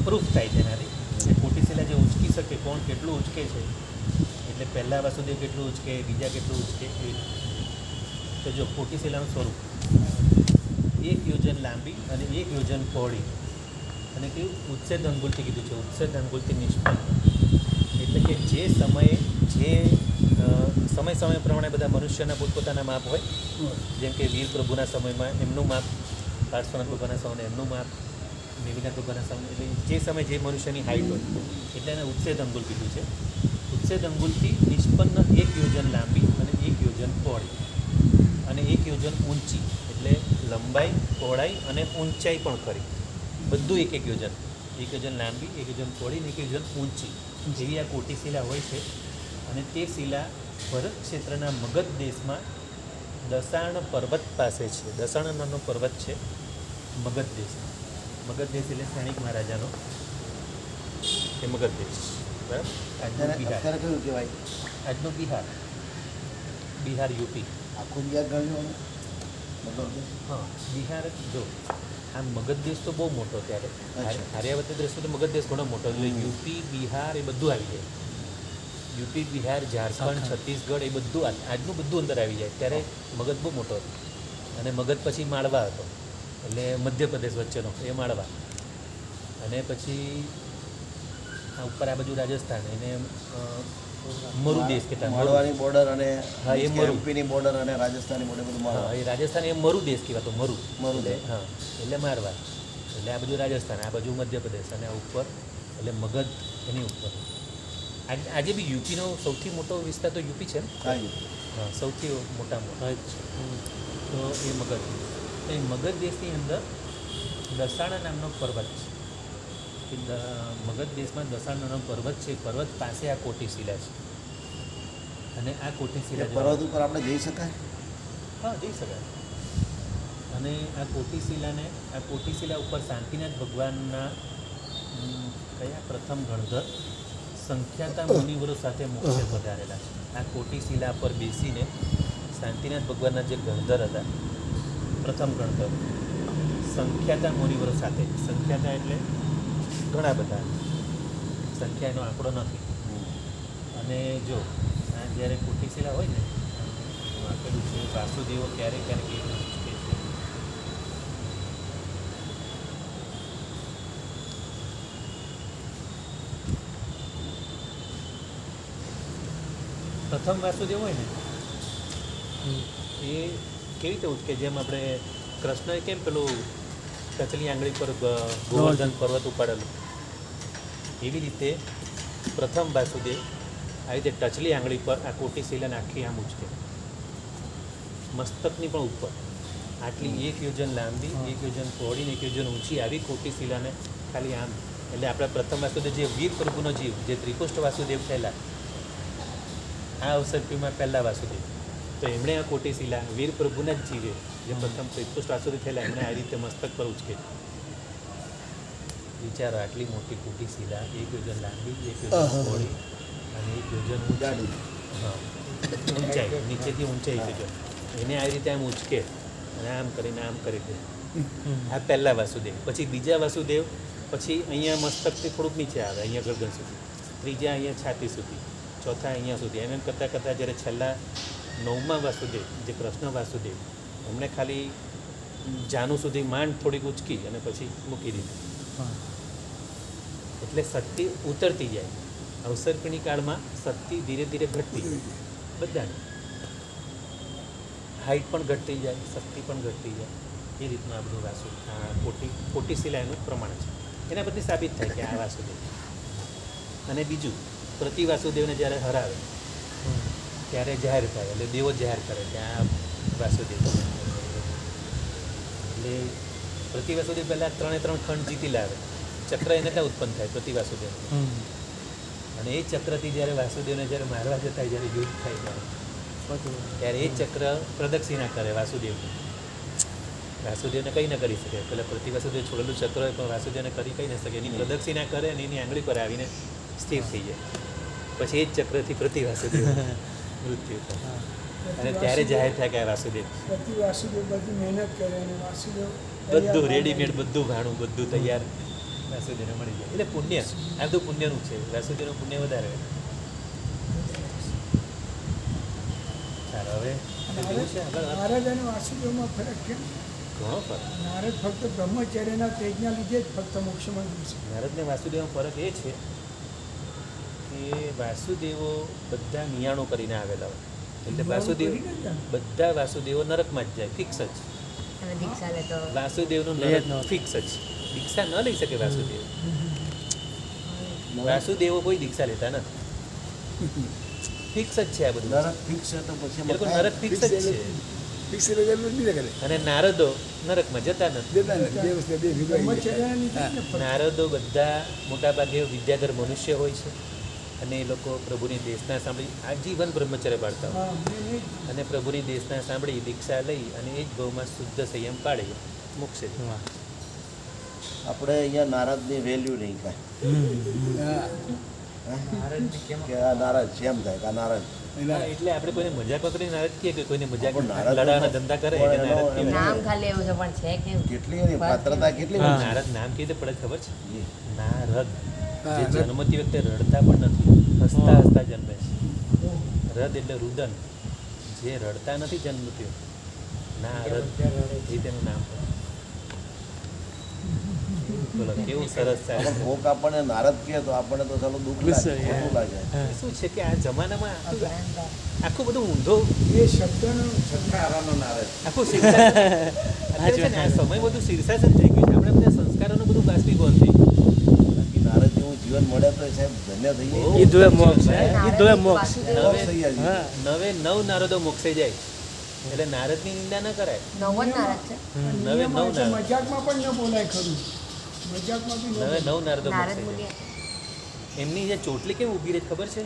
S1: પ્રૂફ થાય છે એનાથી કે કોટિશિલા જે ઉચકી શકે, કોણ કેટલું ઉચકે છે, એટલે પહેલાં વાસુદેવ કેટલું ઉચકે, બીજા કેટલું ઉચકે. તો જો કોટિશિલાનું સ્વરૂપ 1 યોજન લાંબી અને 1 યોજન પહોળી, અને કેવું ઉચ્છેદ અંગુલથી કીધું છે, ઉચ્છેદ અંગુલથી નિષ્પન્ન. એટલે કે જે સમયે સમય પ્રમાણે બધા મનુષ્યના પોતપોતાના માપ હોય. જેમ કે વીર પ્રભુના સમયમાં એમનું માપ, પાર્શ્વનાથ ભગવાનના સમયમાં એમનું માપ, દેવીનાથ ભગવાનના સમય, એટલે જે સમય જે મનુષ્યની હાઈટ હોય એટલે એને ઉચ્છેદ અંગુલ કીધું છે. ઉચ્છેદ અંગુલથી નિષ્પન્ન 1 યોજન લાંબી અને 1 યોજન પહોળી અને 1 યોજન ઊંચી, એટલે લંબાઈ, પહોળાઈ અને ઊંચાઈ પણ ખરી, બધું 1 યોજન. 1 યોજન લાંબી, 1 યોજન પહોળી અને 1 યોજન ઊંચી જેવી આ કોટિશિલા હોય છે. અને તે શિલા ભરત ક્ષેત્રના મગધ દેશમાં દસાણ પર્વત પાસે છે. દસાણ નામનો પર્વત છે મગધ દેશમાં. મગધ દેશ એટલે સૈનિક મહારાજાનો એ મગધ દેશ, બરાબર. આજનું બિહાર,
S2: અત્યારે કયું કહેવાય?
S1: આજનું બિહાર, બિહાર યુપી.
S2: આખું બિહાર ગણ્યું મતલબ
S1: હા, બિહાર. જો આ મગધ દેશ તો બહુ મોટો ત્યારે,
S2: અચ્છા.
S1: આર્યાવર્ત દ્રષ્ટિએ તો મગધ દેશ ઘણો મોટો, એટલે યુપી, બિહાર એ બધું આવી જાય. યુપી, બિહાર, ઝારખંડ, છત્તીસગઢ એ બધું આજનું બધું અંદર આવી જાય. ત્યારે મગધ બહુ મોટો હતો. અને મગધ પછી માળવા હતો, એટલે મધ્યપ્રદેશ વચ્ચેનો એ માળવા. અને પછી આ ઉપર આ બાજુ રાજસ્થાન, એને મરુ દેશ કહેતા.
S2: માળવાની બોર્ડર અને
S1: હા, એ મરુ.
S2: એમપીની બોર્ડર અને રાજસ્થાનની બોર્ડર બધું
S1: હા,
S2: માળવા.
S1: એ રાજસ્થાન એ મરુ દેશ કહેવાતો, મરુ.
S2: મરુ
S1: એટલે
S2: દેશ.
S1: હા, એટલે મારવા. એટલે આ બાજુ રાજસ્થાન, આ બાજુ મધ્યપ્રદેશ, અને આ ઉપર એટલે મગધ એની ઉપર. આજે બી યુપીનો સૌથી મોટો વિસ્તાર તો યુપી છે ને.
S2: હા,
S1: હા, સૌથી મોટામાં તો એ મગધ. તો એ મગધ દેશની અંદર દસાણા નામનો પર્વત છે. મગધ દેશમાં દસાણ નામનો પર્વત છે. પર્વત પાસે આ કોટિશિલા છે. અને આ કોટિશિલા
S2: પર્વત ઉપર આપણે જઈ શકાય?
S1: હા, જઈ શકાય. અને આ કોટિશિલા ઉપર શાંતિનાથ ભગવાનના કયા પ્રથમ ગણધર સંખ્યાતા મુનિવરો સાથે મોક્ષે પધારેલા છે. આ કોટિશિલા પર બેસીને શાંતિનાથ ભગવાનના જે ગણધર હતા, પ્રથમ ગણધર સંખ્યાતા મુનિવરો સાથે. સંખ્યાતા એટલે ઘણા બધા, સંખ્યા એનો આંકડો નથી. અને જો આ જ્યારે કોટિશિલા હોય ને, આપેલું છે વાસુદેવો ક્યારેક ક્યારેક એ રીતે ઉચકે છે. પ્રથમ વાસુદેવ હોય ને એ કેવી રીતે ઉચકે? જેમ આપણે કૃષ્ણએ કેમ પેલું ટચલી આંગળી પર ગોવર્ધન પર્વત ઉપાડેલું, એવી રીતે પ્રથમ વાસુદેવ આ રીતે ટચલી આંગળી પર આ કોટિશિલાને આખી આમ ઉચકે, મસ્તકની પણ ઉપર. આટલી 1 યોજન લાંબી, 1 યોજન પહોળી ને 1 યોજન ઊંચી આવી કોટિશિલાને ખાલી આમ. એટલે આપણા પ્રથમ વાસુદેવ જે વીર પ્રભુનો જીવ, જે ત્રિપુષ્ટ વાસુદેવ થયેલા, આ અવસરપીમાં પહેલા વાસુદેવ, તો એમણે આ કોટિશિલા વીર પ્રભુના જ જીવે, જે પ્રથમ ત્રિપુષ્ટ વાસુદેવ થયેલા, એમણે આ રીતે મસ્તક પર ઉચકે. વિચારો, આટલી મોટી કોટિશિલા, 1 યોજન લાંબી, 1 યોજન પહોળી અને 1 યોજન ઊંચાઈ. હા, ઊંચાઈ, નીચેથી ઊંચાઈ છે જો, એને આ રીતે આમ ઉચકે અને આમ કરીને આમ કરી દે. આ પહેલા વાસુદેવ. પછી બીજા વાસુદેવ, પછી અહીંયા મસ્તકથી થોડુંક નીચે આવે, અહીંયા ગરદન સુધી. ત્રીજા અહીંયા છાતી સુધી. ચોથા અહીંયા સુધી. એમ કરતાં કરતાં જ્યારે છેલ્લા 9મા વાસુદેવ, જે કૃષ્ણ વાસુદેવ, એમણે ખાલી જાનુ સુધી માંડ થોડીક ઉચકી અને પછી મૂકી દીધી. એટલે શક્તિ ઉતરતી જાય. અવસર્પિણી કાળમાં શક્તિ ધીરે ધીરે ઘટતી જાય બધાને. હાઈટ પણ ઘટતી જાય, શક્તિ પણ ઘટતી જાય. એ રીતનું આ બધું કોટિશિલા એનું પ્રમાણ છે. એના પરથી સાબિત થાય કે આ વાસુદેવ. અને બીજું, પ્રતિ વાસુદેવને જ્યારે હરાવે ત્યારે જાહેર થાય, એટલે દેવો જાહેર કરે કે આ વાસુદેવ. એટલે પ્રતિ વાસુદેવ પહેલાં 3 ખંડ જીતી લાવે. ચક્ર એને ત્યાં ઉત્પન્ન થાય પ્રતિ વાસુદેવ. અને એ ચક્રથી જ્યારે વાસુદેવને જ્યારે મારવા જતા જ્યારે યુદ્ધ થાય ત્યારે એ ચક્ર પ્રદક્ષિણા કરે વાસુદેવની. વાસુદેવને કંઈ ન કરી શકે. પેલા પ્રતિવાસુદેવ છોડેલું ચક્ર હોય પણ વાસુદેવને કરી કંઈ ન શકે. એની પ્રદક્ષિણા કરે અને એની આંગળી પર આવીને સ્થિર થઈ જાય. પછી એ જ ચક્રથી પ્રતિવાસુદેવ મૃત્યુ થાય અને ત્યારે જાહેર થાય કે આ વાસુદેવ.
S5: પ્રતિ વાસુદેવ બધી મહેનત કરે અને વાસુદેવ
S1: બધું રેડીમેડ, બધું ભાણું, બધું તૈયાર વાસુદેવને મળી જાય. એટલે પુણ્ય, આમ તો પુણ્યનું છે. વાસુદેવનું પુણ્ય વધારે હોય. ચાલો હવે એવું છે આગળ
S5: નારદ અને વાસુદેવમાં ફરક કેમ?
S1: ઘણો ફરક.
S5: નારદ ફક્ત બ્રહ્મચર્યના તેજના લીધે જ ફક્ત મોક્ષમાં જશે.
S1: નારદને વાસુદેવમાં ફરક એ છે કે વાસુદેવો બધા નિયાણો કરીને આવેલા હોય. એટલે વાસુદેવ બધા વાસુદેવો નરકમાં જ જાય, ફિક્સ જ.
S4: અને દીક્ષા લેતો
S1: વાસુદેવનું નરક ફિક્સ જ. દીક્ષા ન લઈ શકે વાસુદેવ. વાસુદેવો કોઈ દીક્ષા લેતા નથી. ફિક્સ જ છે આ બધું.
S2: નરક ફિક્સ છે તો પછી
S1: એ લોકો
S2: એમાં
S1: નરક ફિક્સ જ છે.
S5: ફિક્સ નહીં કરે
S1: અને નારદો નરકમાં જતા નથી.
S5: દેતા નથી. બે વસ્તુ બે બ્રહ્મચર્યના લીધે જ ને ફરક.
S1: નારદો બધા મોટાભાગે વિદ્યાધર મનુષ્ય હોય છે અને એ લોકો પ્રભુની દેશના સાંભળી આજીવન બ્રહ્મચર્ય પાડતા હોય
S5: હા, મેં એ જ.
S1: અને પ્રભુની દેશના સાંભળી દીક્ષા લઈ અને એ જ ભાવમાં શુદ્ધ સંયમ પાડે મોક્ષે.
S2: આપણે અહીંયા નારદની વેલ્યુ નહીં કાંઈ.
S5: હા.
S3: નારદને કેમ
S2: કે આ નારદ છે એમ થાય કે આ નારદ.
S1: હા, એટલે આપણે કોઈને મજાક કરીને નારદ કહીએ કે કોઈને મજાક
S2: પણ નારદ
S1: લડાવાના ધંધા કરે એને
S2: પણ
S1: નારદ
S2: એનો-
S1: કહેવાય.
S4: નામ ખાલી એવું છે પણ છે કેવું
S2: કેટલી એની પાત્રતા કેટલી
S1: પણ
S2: બધી.
S1: નારદ નામ કીધે પડે ખબર છે?
S2: જી.
S1: નારદ
S5: હા,
S1: જે
S5: રદ.
S1: જન્મતી વખતે રડતા પણ નથી, હસતા હસતા જન્મે છે. રદ એટલે રુદન, જે રડતા નથી જન્મત્યો. નારદ એ તેનું નામ. બોલો કેવું સરસ છે.
S2: પણ કોક આપણને નારદ કહે તો આપણને તો ચાલો દુઃખ લાગે, ખોટું લાગે.
S1: એ શું છે કે આ જમાનામાં આખું બધું ઊંધો
S5: એ શબ્દનો
S6: છઠ્ઠારાનો નારદ.
S1: આખું શીર્ષાસન અત્યારે છે ને આ સમય બધું શીર્ષાસન થઈ ગયું છે. આપણે બધા સંસ્કારોનું બધું બાષ્પીભવન થઈ ગયું.
S2: બાકી નારદ જેવું જીવન મળે તો એ સાહેબ ધન્ય થઈ
S1: બહુ
S2: જાય.
S7: ઈ ધોવે મોક્ષ.
S1: નારદ
S7: ઈ ધોવે મોક્ષ.
S4: વાસુદેવ
S2: મોક્ષ થઈ જાય.
S7: હા.
S1: નવે નવ નારદો મોક્ષે જાય એટલે નારદની નિંદા ન કરાય.
S4: નવ જ નારદ છે
S1: નવે
S5: નિયમ
S1: નવ
S5: હોય છે,
S1: નારદ.
S5: મજાકમાં પણ ન બોલાય ખરું. મજાકમાં બી ન
S1: નવે
S5: બોલાય.
S1: નવ નારદો
S4: નારદ
S1: મોક્ષે
S4: મુનિ
S1: જાય. એમની જે ચોટલી કેમ ઊભી રહે ખબર છે?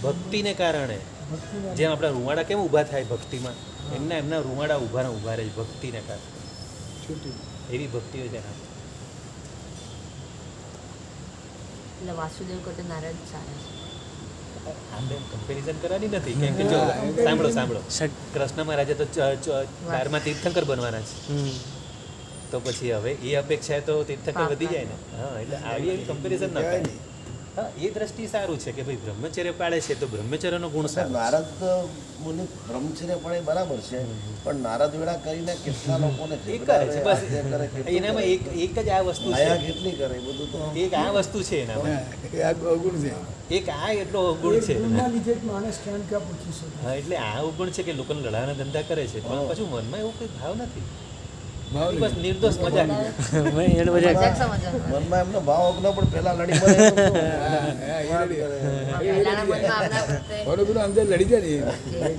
S1: ભક્તિને કારણે.
S5: ભક્તિના
S1: જેમ આપણા રૂવાડા કેમ ઊભા થાય ભક્તિમાં, એમના રૂવાડા ઊભા રહે ભક્તિને કારણે.
S5: છૂટી.
S1: એવી ભક્તિ હોય છે એના.
S4: એટલે વાસુદેવ કરતા નારદ સારા છે.
S1: આમ તેમ કમ્પેરિઝન કરવાની નથી કેમ કે જો સાંભળો કૃષ્ણ મહારાજે તો 12મા તીર્થંકર બનવાના છે. તો પછી હવે એ અપેક્ષાએ તો તીર્થંકર વધી જાય ને. હા, એટલે આવી એવી કમ્પેરિઝન ન
S5: કહેવાય
S1: થાય. હા, એ દ્રષ્ટિ સારું છે કે ભાઈ બ્રહ્મચર્ય પાળે છે તો બ્રહ્મચર્યનો ગુણ સારો છે.
S2: નારદ મુનિ બ્રહ્મચર્ય પણ એ બરાબર છે, પણ નારદ વેળા કરીને કેટલા લોકોને
S1: એ કરે છે બસ.
S2: હાથે કરે, કેટલું
S1: એનામાં
S2: કરે.
S1: એક જ આ વસ્તુ
S2: માયા
S1: છે.
S2: કેટલી કરે એ બધું તો
S1: એક આ વસ્તુ છે એનામાં.
S5: હા, એ આ અવગુણ છે.
S1: એક આ એટલો અવગુણ છે.
S5: એ ગુણના લીધે જ માણસ ક્યાં ક્યાં પૂછી શકે.
S1: હા, એટલે આ અવગુણ છે કે લોકોને લડાવાના ધંધા કરે છે પણ પછી મનમાં એવું કંઈ ભાવ નથી.
S5: ભાવ
S1: બસ નિર્દોષ મજાક.
S7: એને બધા
S4: મજાક સમજવાનું
S2: મનમાં એમનો ભાવ અગ્નો પણ પેલા લડી મળે એમ તો.
S5: હા, એ લડી.
S4: પહેલાના મનમાં આપણા પ્રત્યે
S5: થોડું ઘણું અંદર લડી જાય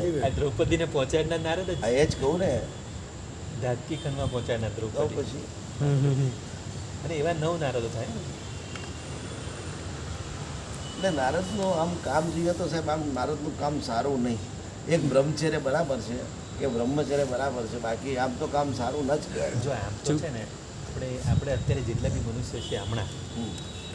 S5: ને
S1: આ દ્રૌપદીને પહોંચાડનાર નારદ જ
S2: આ એ જ કહું ને
S1: ધાતકી ખંડમાં પહોંચાડનાર
S2: તો
S1: દ્રૌપદી.
S2: પછી
S1: અને એવા 9 નારદો થાય ને.
S2: એટલે નારદનું આમ કામ જોઈએ તો સાહેબ આમ નારદનું કામ સારું નહીં. એક બ્રહ્મચર્ય બરાબર છે કે બ્રહ્મચર્ય બરાબર છે, બાકી આમ તો કામ સારું ન જ કહેવાય.
S1: જો આમ તો છે ને આપણે અત્યારે જેટલા બી મનુષ્ય છે હમણાં
S2: હમ.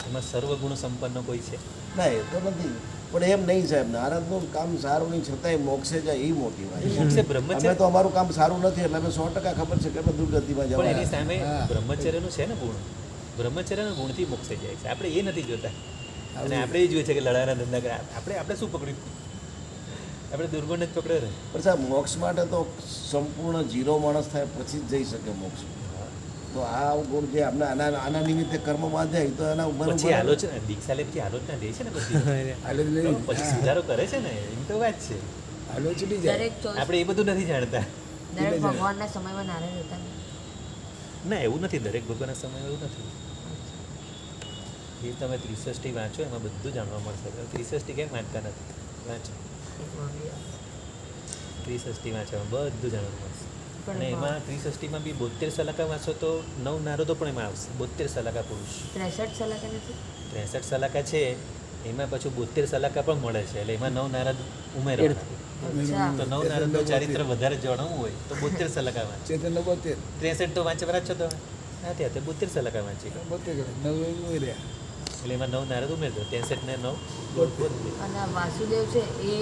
S1: એમાં સર્વગુણ સંપન્ન કોઈ છે?
S2: ના એ તો નથી, પણ એમ નહીં સાહેબ, નારદનું કામ સારું નહીં છતાંય મોક્ષે જાય એ મોટી વાત છે.
S1: મોક્ષે
S2: અમે
S1: બ્રહ્મચર્ય
S2: તો અમારું કામ સારું નથી એટલે અમે 100% ખબર છે કે અમે દુર્ગતિમાં
S1: પણ એની
S2: જવાના.
S1: સામે
S5: હા.
S1: બ્રહ્મચર્યનું છે ને ગુણ. બ્રહ્મચર્યના ગુણથી મોક્ષે જાય છે. આપણે એ નથી જોતા અને આપણે એ જોઈએ છે કે લડાના ધંધા કરે. આપણે શું પકડ્યું? આપણે દુર્ગુણ જ પકડ્યો ને.
S2: પણ સાહેબ મોક્ષ માટે તો સંપૂર્ણ જીરો માણસ થાય પછી જ જઈ શકે મોક્ષ. તો આ ગુણ જે આપણે આના નિમિત્તે કર્મ બાંધ્યા એ તો એના ઉપર
S1: પછી આલોચના દીક્ષા લે પછી આલોચના દે છે ને બધી.
S5: હાલે જ
S1: તો
S5: નહીં.
S1: પછી સુધારો કરે છે ને એમ તો વાત છે.
S5: હાલો છૂટી જાય.
S4: દરેક ચોઈસ
S1: આપણે એ બધું નથી જાણતા.
S4: દરેક ભગવાનના સમયમાં નારદ હતા ને.
S1: ના એવું નથી, દરેક ભગવાનના સમય એવું નથી. એ તમે 63 વાંચો એમાં બધું જાણવા મળશે. 63 કેમ વાંચતા નથી? વાંચો
S4: એક મામલી.
S1: 63 વાંચવામાં બધું જાણવા મળશે.
S4: પણ
S1: અને એમાં 63માં બી 72 સલાકા વાંચો તો 9 નારદો પણ એમાં આવશે. 72 સલાકા પુરુષ,
S4: 63 સલાહ કે નથી
S1: 63 સલાકા છે એમાં પાછું 72 સલાકા પણ મળે છે એટલે એમાં 9 નારદ ઉમેરો
S4: અચ્છા
S1: તો 9 નારદનું ચારિત્ર વધારે જાણવું હોય તો 72 સલાકા વાંચ
S5: ચેતન 72
S1: 63 તો વાંચવાના જ છો તમે હા ત્યાં 72 સલાકા વાંચી લો
S5: 72 9 રહ્યા
S1: એટલે એમાં 9 નારદ ઉમેર દો 63 ને 9 72
S4: અને આ વાસુદેવ છે એ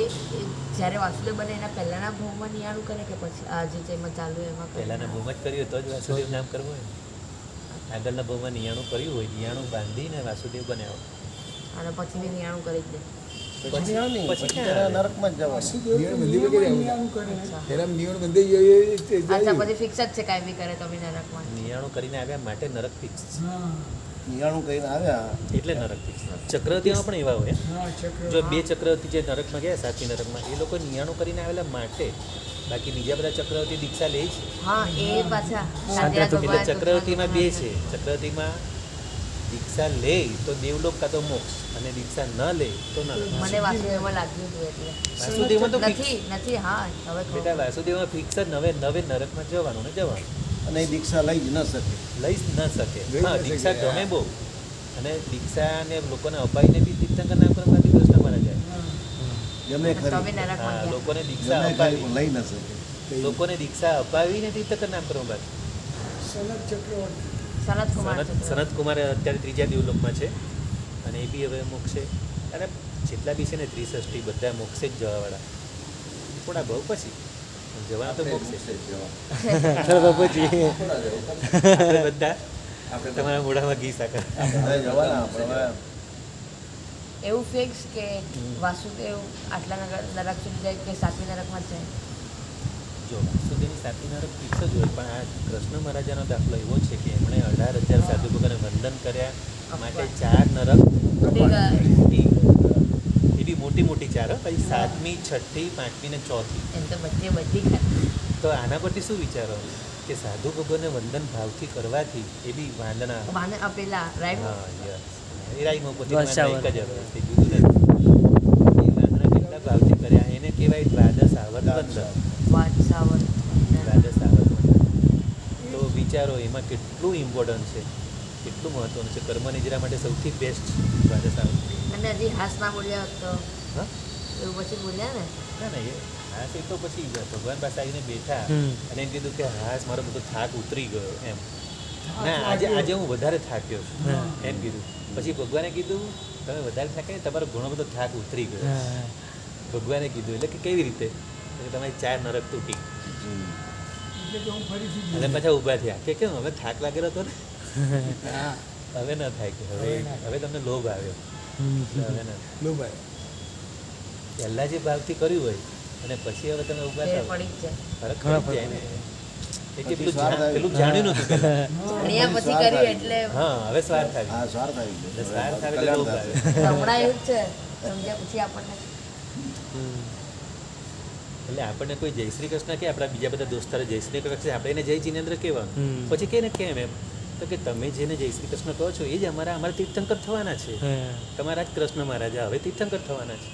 S4: જ્યારે વાસુદેવ બને એના પહેલાના ભાવમાં નિયાણું કરે કે પછી આ જે છે એમાં ચાલુ એમાં કરે?
S1: પહેલાના ભાવમાં જ કર્યું તો જ વાસુદેવ નામ કરવું હોય આગળના ભાવમાં નિયાણું કર્યું હોય નિયાણું બાંધીને વાસુદેવ બનાવો
S4: અને પછી બી નિયાણું કરી જ દે.
S2: પછી આવે નહીં,
S1: પછી
S2: પછી
S1: ક્યાં
S2: તારા નરકમાં જ જવાનું.
S5: નિયણ બંધી
S4: અચ્છા
S5: એના નિયણ બંધી જાય
S4: અચ્છા પછી ફિક્સ જ છે કાંઈ બી કરે તો બી નરકમાં.
S1: નિયાણું કરીને આવ્યા માટે નરક ફિક્સ
S2: નિયાણું કહીને આવ્યા
S1: એટલે નરક ફિક્સ ચક્રવર્તીમાં પણ એવા હોય જો 2 ચક્રવર્તી જે નરકમાં ગયા સાચી નરકમાં એ લોકો નિયાણું કરીને આવેલા માટે બાકી બીજા બધા ચક્રવર્તી દીક્ષા લે છે
S4: હા એ પાછા સાંજ્યા
S1: એટલે
S4: ભગવાન
S1: ચક્રવર્તીમાં 2 છે ચક્રવર્તીમાં દીક્ષા લે તો દેવલોક કાં તો મોક્ષ અને દીક્ષા ન લે તો નરક
S4: મને વાસુદેવમાં લાગ્યું હતું એટલે
S1: વાસુદેવમાં તો ફિક્સ
S4: નથી હા હવે ખબર
S1: બેટા વાસુદેવમાં ફિક્સ જ નવે નરકમાં જવાનું ને જવાનું
S2: અને એ દીક્ષા લઈ જ ન શકે.
S1: લઈ જ ન શકે
S5: લઈ
S1: હા
S5: ન શકે,
S1: દીક્ષા
S5: હા.
S1: ગમે બહુ અને દીક્ષાને લોકોને અપાઈને બી તીર્થંકર નામ કરવાથી કૃષ્ણ મારા જાય
S2: ગમે
S4: તો
S2: ખરી
S4: બી નરકમાં
S1: હા
S4: ગયા.
S1: લોકોને દીક્ષા
S2: ગમે ખરી
S1: અપાવી
S2: પણ લઈ ન શકે.
S1: લોકોને દીક્ષા અપાવીને તીર્થંકર નામ કરવા બાદ
S4: સનત કુમાર
S1: સનત કુમાર અત્યારે 3જા દેવલોકમાં છે અને એ બી હવે મોક્ષે અને જેટલા બી છે ને 63 બધા મોક્ષે જ જવાવાળા થોડા બહુ પછી જવાના તો મોક્ષે આપણે બધા તમારા મોઢામાં ઘી સાકર
S2: બધા જવાના આપણે હવે.
S4: એવું ફિક્સ કે વાસુદેવ આટલા નરક સુધી જાય કે સાતમી નરકમાં જ જાય?
S1: જો વાસુદેવની સાચી નરક ફિક્સ જ હોય પણ આ કૃષ્ણ મહારાજાનો દાખલો એવો છે કે એમણે 18,000 સાધુ ભગવાનને વંદન કર્યા માટે 4 નરક
S4: તૂટી ગયા.
S1: તૂટી ગયા. એ બી મોટી મોટી 4 પછી 7મી 6ઠી 5મી ને 4થી
S4: એમ તો બધી ખાતી.
S1: તો આના પરથી શું વિચારો કે સાધુ ભગવાનને વંદન ભાવથી કરવાથી એ બી વાંદના
S4: વાને આપેલા રાઈટ
S1: હા યસ એ રાઈમો પોતે એક જ હવે તે જુદું નથી એ વાંદના કેટલા ભાવથી કર્યા એને કહેવાય દ્વાદશ આવર્ત વંદન
S4: વાદશાવર
S1: દ્વાદશ આવર્ત વંદન તો વિચારો એમાં કેટલું ઇમ્પોર્ટન્ટ છે કેટલું મહત્વનું છે કર્મ નિજરા માટે સૌથી બેસ્ટ દ્વાદશ આવર્ત
S4: અને હજી હાસ ના બોલ્યા હોત તો
S1: હા
S4: એવું પછી બોલ્યા ને
S1: ના ના એ હાસ એ તો પછી ભગવાન પાસે આવીને બેઠા અને એમ કીધું કે હાસ મારો બધો થાક ઉતરી ગયો એમ ના આજે હું વધારે થાક્યો છું એમ કીધું પછી ભગવાને કીધું તમે વધારે થાક્યા ને તમારો ઘણો બધો થાક ઉતરી ગયો ભગવાને કીધું એટલે કે કેવી રીતે એટલે તમારી 4 નરક તૂટી અને પાછા ઊભા થયા કે કેમ હવે થાક લાગેલો હતો ને હવે ન થાય કે હવે તમને લોભ આવ્યો એટલે હવે ન
S5: લો ભાઈ
S1: પહેલાં જે ભાવથી કર્યું હોય અને પછી હવે તમે ઊભા
S4: ફેર
S1: થાવ
S4: પડી જ જાય.
S1: ફરક પડી જાય ને એ કે
S2: પછી સ્વાર્થ આવી
S1: પેલું જાણ્યું નહોતું પહેલા.
S4: જાણ્યા પછી કર્યું એટલે
S1: હા હવે સ્વાર્થ આવી
S2: હા સ્વાર્થ આવી
S1: એટલે
S2: ગયો.
S1: સ્વાર્થ આવે એટલે લોભ આવે
S4: હમણાં એવું જ છે સમજ્યા પછી આપણને
S1: એટલે આપણને કોઈ જય શ્રી કૃષ્ણ કે આપણા બીજા બધા દોસ્તારો જય શ્રી કૃષ્ણ આપણે એને જય જિનેન્દ્ર કહેવાનું પછી કે ને કેમ એમ તો કે તમે જેને જય શ્રી કૃષ્ણ કહો છો એ જ અમારા તીર્થંકર થવાના છે તમારા જ કૃષ્ણ મહારાજા હવે તીર્થંકર થવાના છે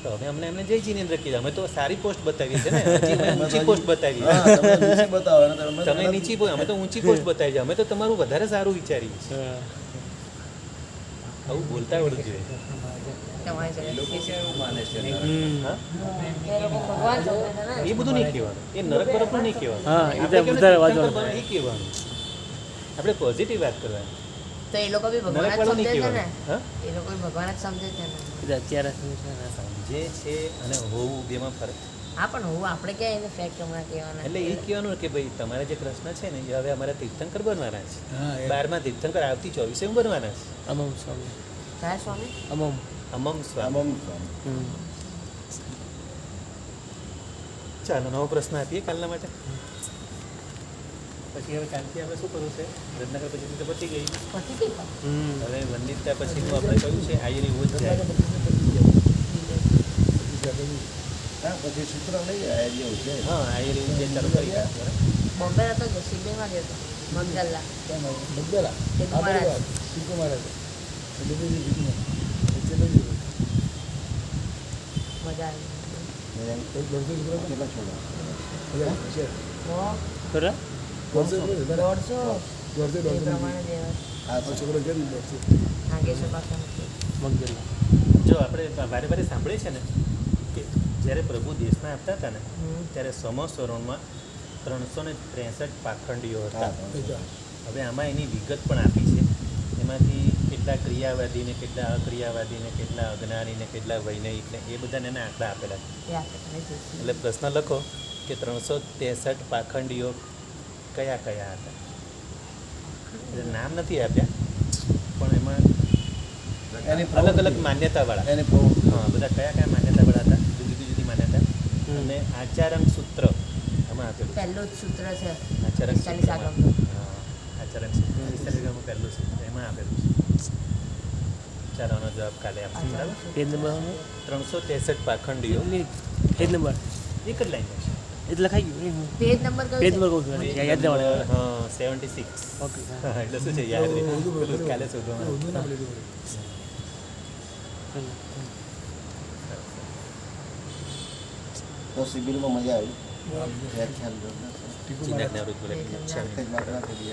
S1: તો હવે અમને એમને જય જિનેન્દ્ર કીધા અમે તો સારી પોસ્ટ બતાવી છે ને હજી અમે ઊંચી પોસ્ટ બતાવી
S2: હા, તમે નીચી બતાવો અને
S1: તમે નીચી પોસ્ટ અમે તો ઊંચી પોસ્ટ બતાવી છે અમે તો તમારું વધારે સારું વિચારીએ છીએ આવું બોલતા આવડવું જોઈએ
S4: તમારી
S6: એ
S4: જોડે.
S6: લોકો ક્યાં એવું માને છે નરક?
S1: હા
S4: એ લોકો ભગવાન સમજે છે ને.
S1: એ બધું નહીં કહેવાનું એ નરક બરફનું નહીં કહેવાનું
S7: હા, એ તો
S1: આપણે કેમ
S7: વધારે
S1: તીર્થંકર
S7: વાંચવાનું.
S1: બનો એ કહેવાનું આપણે પોઝિટિવ વાત કરવાની
S4: તો એ લોકો બી ભગવાન જ
S1: નરકવાળું નહીં
S4: સમજે છે ને
S1: કહેવાનું હા
S4: એ લોકો બી ભગવાન જ સમજે છે ને.
S7: અત્યારે શું છે ને
S1: સમજે છે અને હોવું બેમાં ફરક છે.
S4: હા પણ હું આપણે ક્યાં એને ફેક્ટ હમણાં કહેવાના
S1: એટલે એ કહેવાનું કે ભાઈ તમારા જે કૃષ્ણ છે ને એ હવે અમારા તીર્થંકર બનવાના છે
S5: હા એ
S1: 12મા તીર્થંકર આવતી 24 બનવાના છે
S7: અમમ સ્વામી
S4: કયા સ્વામી?
S7: અમમ
S1: અમમ સ્વામી
S2: આમ સ્વામી.
S1: ચાલો નવો પ્રશ્ન આપીએ કાલના માટે પછી હવે કાલથી આપણે શું કરવું છે રત્નાકર પછી તો પતી ગઈ
S4: પછી કઈ વાત?
S1: હવે વંદિતતા પછીનું આપણે કહ્યું છે આયુની ઉજ જાય
S2: હા પછી સૂત્ર લઈ આવ્યા જેવું છે.
S1: હા આયુની ઉજ જાય ચાલુ કરી નાખો.
S4: બોમ્બે હતો કે સિબીમાં ગયો હતો મંગલ્લા
S5: બધા
S4: એક મહારાજ.
S5: શીખો મારા એટલે બધી શીખો
S4: મજા આવી
S5: દોઢસો છોકરા
S2: કેટલા છોડવા?
S5: છે
S7: ખરા
S5: દોઢસો છોકરા
S4: દોઢસો
S5: દોઢસો
S4: એ
S5: દોઢસો
S4: પ્રમાણે જે
S2: આ
S5: છોકરો છે ને દોઢસો
S4: નાગેશ્વર પાસે
S7: મગદલા
S1: જો આપણે વારે વારે સાંભળીએ છે ને કે જ્યારે પ્રભુ દેશના આપતા હતા ને ત્યારે સમસ્વરણમાં 363 પાખંડીઓ હતા. હવે આમાં એની વિગત પણ આપી છે. એમાંથી કેટલા ક્રિયાવાદી ને કેટલા અક્રિયાવાદી ને કેટલા અજ્ઞાની ને કેટલા વૈનયિક ને એ બધાને એના આંકડા આપેલા છે.
S4: એ આપણે જોઈશું.
S1: એટલે પ્રશ્ન લખો કે 363 પાખંડીઓ કયા કયા હતા. એટલે નામ નથી આપ્યા પણ એમાં
S2: એની
S1: અલગ અલગ માન્યતાવાળા
S2: એની પ્રવૃત્તિ
S1: હા બધા કયા કયા માન્યતાવાળા હતા જુદી જુદી માન્યતા. અને આચારંગ સૂત્ર આમાં આપેલું છે.
S4: પહેલું જ સૂત્ર છે
S1: આચરણ
S4: 45 આગળનું.
S1: આચરણ સૂત્ર 45 પહેલું સૂત્ર એમાં આપેલું છે. ચાલો આનો જવાબ કાલે આપશું બરાબર.
S7: પેજ નંબર
S1: 363 પાખંડીઓ
S7: પેજ નંબર
S1: એક જ લાઈન છે.
S7: એ તો લખાઈ ગયું
S4: પેજ નંબર
S7: પેજ
S4: કયો
S7: નંબર કહું છું યાદ ના મળે.
S1: હા 76.
S7: ઓકે
S1: હા, એટલે શું છે યાદ રહે પેલું કાલે શોધવાનું.
S5: ઉર્દુ ના બોલે
S2: તો શિબિરમાં મજા આવી વ્યાખ્યાન જોરદાર છે.
S1: ચિંતા જ્ઞાન રૂપ બોલે.
S2: એક જ વાત ના કરી